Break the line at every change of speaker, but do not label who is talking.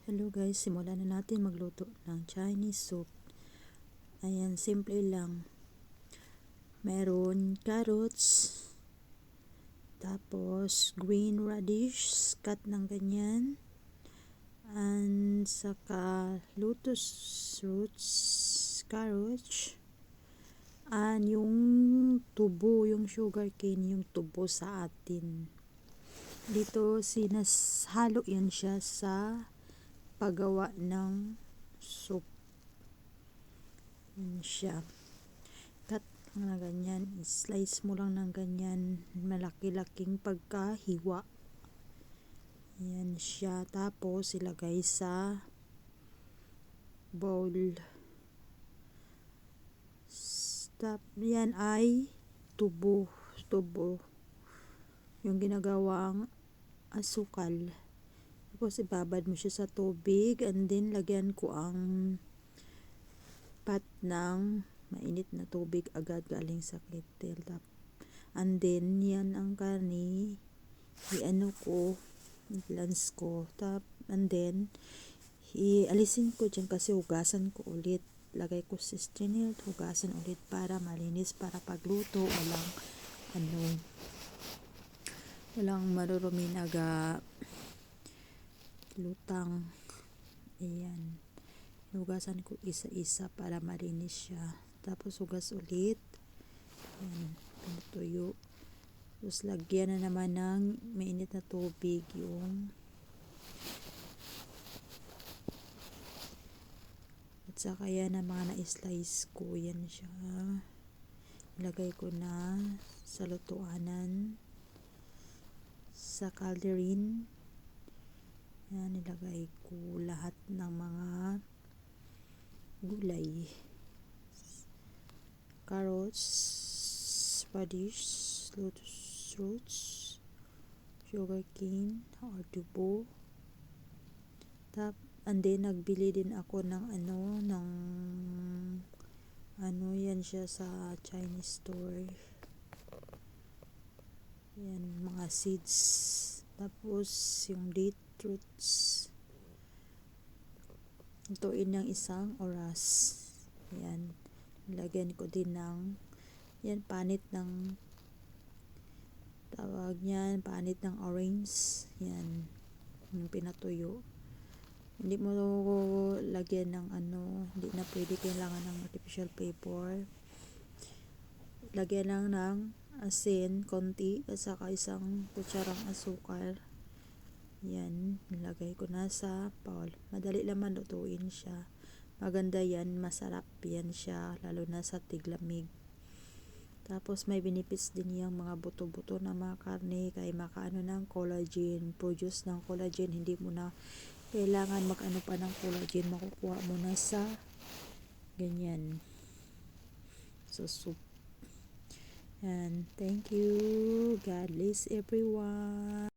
Hello guys, simulan na natin magluto ng Chinese soup. Ayan, simple lang. Meron carrots, tapos green radish, cut ng ganyan, and saka lotus roots, carrots, and yung tubo, yung sugar cane, yung tubo sa atin. Dito sinashalo yan siya sa paggawa ng soup. Yan siya. Cut lang na ganyan. Slice mo lang ng ganyan. Malaki-laking pagkahiwa. Yan siya. Tapos ilagay sa bowl. Yan ay tubo. Tubo. Yung ginagawang asukal. Tapos ibabad mo siya sa tubig, and then lagyan ko ang pot ng mainit na tubig agad galing sa kettle. And then yan ang karne, i-ano ko, i-glance ko, and then ialisin ko dyan kasi hugasan ko ulit. Lagay ko sa strainer, hugasan ulit para malinis, para pagluto walang marurumi na lutang. Ayan, hugasan ko isa-isa para malinis siya. Tapos hugas ulit. Ayan, pinutuyo. Tapos lagyan na naman ng mainit na tubig yung at saka yan na mga na-slice ko. Yan siya, ilagay ko na sa lutuanan, sa calderine. Yan, nilagay ko lahat ng mga gulay, carrots, radish, lotus roots, sugar cane or tubo. And then nagbili din ako ng yan siya sa Chinese store. Yan, mga seeds. Tapos yung date roots, lutuin ng 1 oras. Yan, lagyan ko din ng yan, panit ng tawag niyan, panit ng orange. Yan, yung pinatuyo. Hindi mo lagyan ng hindi na pwede, kailangan ng artificial paper. Lagyan lang ng asin konti at saka 1 kutsarang asukal. Yan, nilagay ko na sa bowl. Madali lang lutuin siya. Maganda yan, masarap yan siya, lalo na sa tiglamig. Tapos may benefits din yung mga buto-buto na mga karne, kaya makaano ng collagen, produce ng collagen. Hindi mo na kailangan mag-ano pa ng collagen, makukuha mo na sa ganyan, sa soup. And thank you. God bless everyone.